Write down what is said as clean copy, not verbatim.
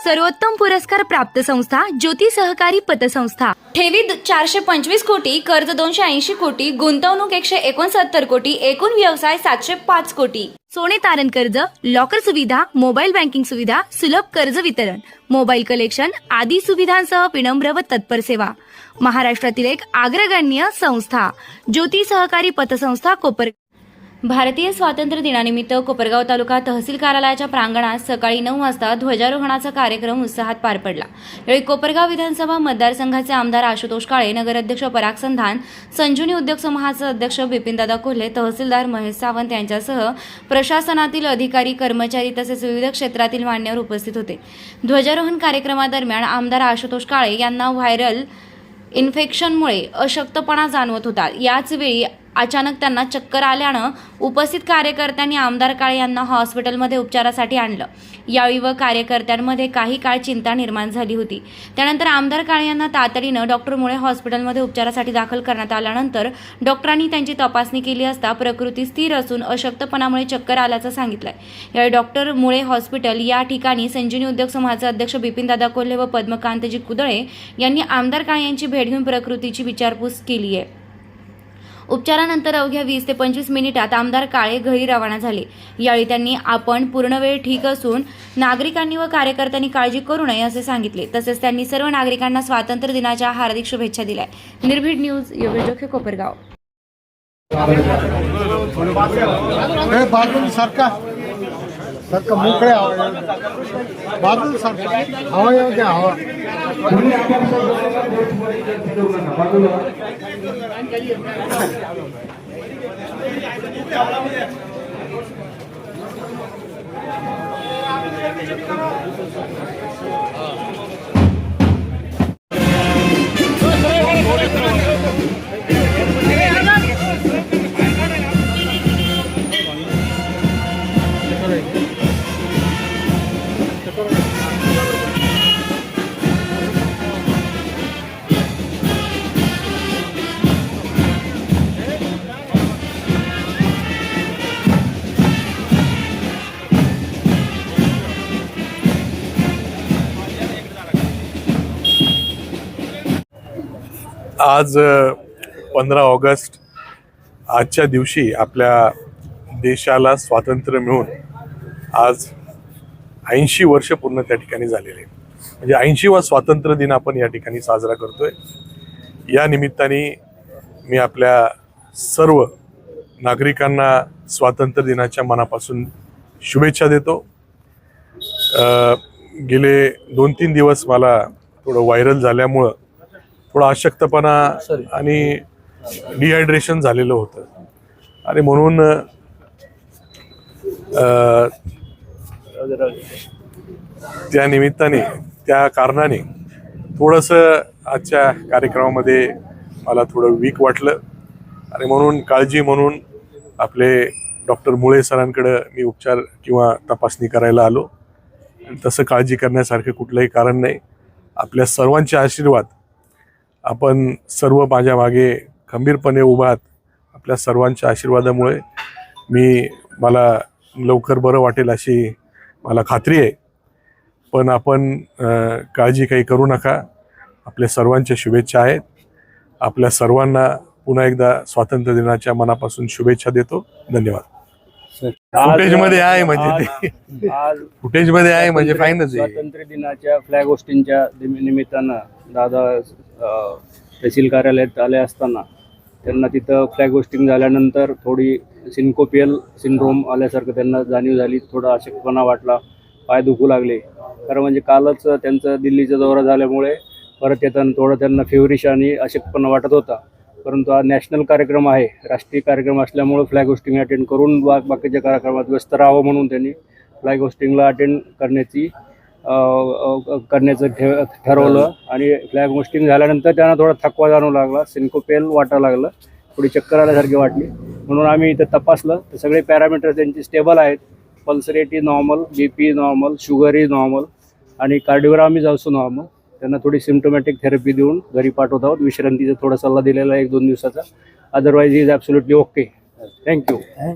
सर्वोत्तम पुरस्कार प्राप्त संस्था ज्योती सहकारी पतसंस्था। ठेवी 425 कोटी, कर्ज 280 कोटी, गुंतवणूक 169 कोटी, एकूण व्यवसाय 705 कोटी। सोने तारण कर्ज, लॉकर सुविधा, मोबाईल बँकिंग सुविधा, सुलभ कर्ज वितरण, मोबाईल कलेक्शन आदी सुविधांसह विनम्र व तत्पर सेवा। महाराष्ट्रातील एक अग्रगण्य संस्था ज्योती सहकारी पतसंस्था कोपरगाव। भारतीय स्वातंत्र्य दिनानिमित्त कोपरगाव तालुका तहसील कार्यालयाच्या प्रांगणात सकाळी 9 वाजता ध्वजारोहणाचा कार्यक्रम उत्साहात पार पडला। यावेळी कोपरगाव विधानसभा मतदारसंघाचे आमदार आशुतोष काळे, नगराध्यक्ष पराग संधान, संजीवनी उद्योग समूहाचे अध्यक्ष बिपिनदादा कोल्हे, तहसीलदार महेश सावंत यांच्यासह प्रशासनातील अधिकारी, कर्मचारी तसेच विविध क्षेत्रातील मान्यवर उपस्थित होते। ध्वजारोहण कार्यक्रमादरम्यान आमदार आशुतोष काळे यांना व्हायरल इन्फेक्शनमुळे अशक्तपणा जाणवत होता। याच वेळी अचानक त्यांना चक्कर आल्यानं उपस्थित कार्यकर्त्यांनी आमदार काळे यांना हॉस्पिटलमध्ये उपचारासाठी आणलं। यावेळी व कार्यकर्त्यांमध्ये काही काळ चिंता निर्माण झाली होती। त्यानंतर आमदार काळे यांना तातडीनं डॉक्टर मुळे हॉस्पिटलमध्ये उपचारासाठी दाखल करण्यात आल्यानंतर डॉक्टरांनी त्यांची तपासणी केली असता प्रकृती स्थिर असून अशक्तपणामुळे चक्कर आल्याचं सांगितलंय। यावेळी डॉक्टर मुळे हॉस्पिटल या ठिकाणी संजीवनी उद्योग समूहाचे अध्यक्ष बिपिनदादा कोल्हे व पद्मकांतजी कुदळे यांनी आमदार काळे यांची भेट घेऊन प्रकृतीची विचारपूस केली आहे। उपचारानंतर अवघ्या 20 ते 25 मिनिटात आमदार काळे घरी रवाना झाले। यावेळी त्यांनी आपण पूर्ण वेळ ठीक असून नागरिकांनी व कार्यकर्त्यांनी काळजी करू नये असे सांगितले। तसेच त्यांनी सर्व नागरिकांना स्वातंत्र्य दिनाच्या हार्दिक शुभेच्छा दिल्या। निर्भीड न्यूज, योगेश जोखे, कोपरगाव। सरका मोकळे बाजू सरका हवा येऊ द्या हवा। आज 15 ऑगस्ट आजच्या दिवशी आपल्या देशाला स्वातंत्र्य मिळून आज 80 वर्ष पूर्ण त्या ठिकाणी झालेले, म्हणजे 80वा स्वातंत्र्य दिन आपण या ठिकाणी साजरा करतोय। या निमित्ताने मी आपल्या सर्व नागरिकांना स्वातंत्र्य दिनाच्या मनापासून शुभेच्छा देतो। गेले 2-3 दिवस मला थोडं व्हायरल झाल्यामुळं थोडा अशक्तपणा आणि डिहायड्रेशन झालेलं होतं आणि म्हणून त्या निमित्ताने त्या कारणाने थोडंसं आजच्या कार्यक्रमामध्ये मला थोडं वीक वाटलं आणि म्हणून काळजी म्हणून आपले डॉक्टर मुळे सरांकडे मी उपचार किंवा तपासणी करायला आलो। तसं काळजी करण्यासारखं कुठलंही कारण नाही। आपल्या सर्वांचे आशीर्वाद, आपण सर्व माझ्या मागे खंबीरपणे उभा आहात। आपल्या सर्वांच्या आशीर्वादामुळे मला लवकर बरं वाटेल अशी मला खात्री आहे। पण आपण काळजी काही करू नका। आपल्या सर्वांच्या शुभेच्छा आहेत। आपल्या सर्वांना पुन्हा एकदा स्वातंत्र्य दिनाच्या मनापासून शुभेच्छा देतो। धन्यवाद। फुटेजमध्ये आहे म्हणजे फुटेजमध्ये आहे म्हणजे फाईनच आहे। स्वातंत्र्य दिनाच्या फ्लॅग होस्टिंगच्या निमित्तानं दादा तहसील कार्यालयात आले असताना त्यांना तिथं फ्लॅग होस्टिंग झाल्यानंतर थोडी सिन्कोपियल सिंड्रोम आल्यासारखं त्यांना जाणीव झाली। थोडा अशक्तपणा वाटला, पाय दुखू लागले। कारण म्हणजे कालच त्यांचा दिल्लीचा दौरा झाल्यामुळे परत येताना थोडं त्यांना फेवरिश आणि अशक्तपणा वाटत होता। परंतु हा नॅशनल कार्यक्रम आहे, राष्ट्रीय कार्यक्रम असल्यामुळे फ्लॅग होस्टिंग अटेंड करून बाकीच्या कार्यक्रमात व्यस्त राहावं म्हणून त्यांनी फ्लॅग होस्टिंगला अटेंड करण्याचं ठरवलं आणि फ्लॅग होस्टिंग झाल्यानंतर त्यांना थोडा थकवा जाणवू लागला, सिन्कोपेल वाटायला लागलं, थोडी चक्कर आल्यासारखी वाटली। म्हणून आम्ही इथं तपासलं तर सगळे पॅरामीटर त्यांचे स्टेबल आहेत। Pulse rate is normal, BP normal, sugar is normal आणि कार्डिओग्राम इज ऑल्सो नॉर्मल। त्यांना थोडी सिम्प्टोमॅटिक थेरपी देऊन घरी पाठवत आहोत। विश्रांतीचा थोडा सल्ला दिलेला आहे 1-2 दिवसाचा। Otherwise is absolutely okay. Thank you.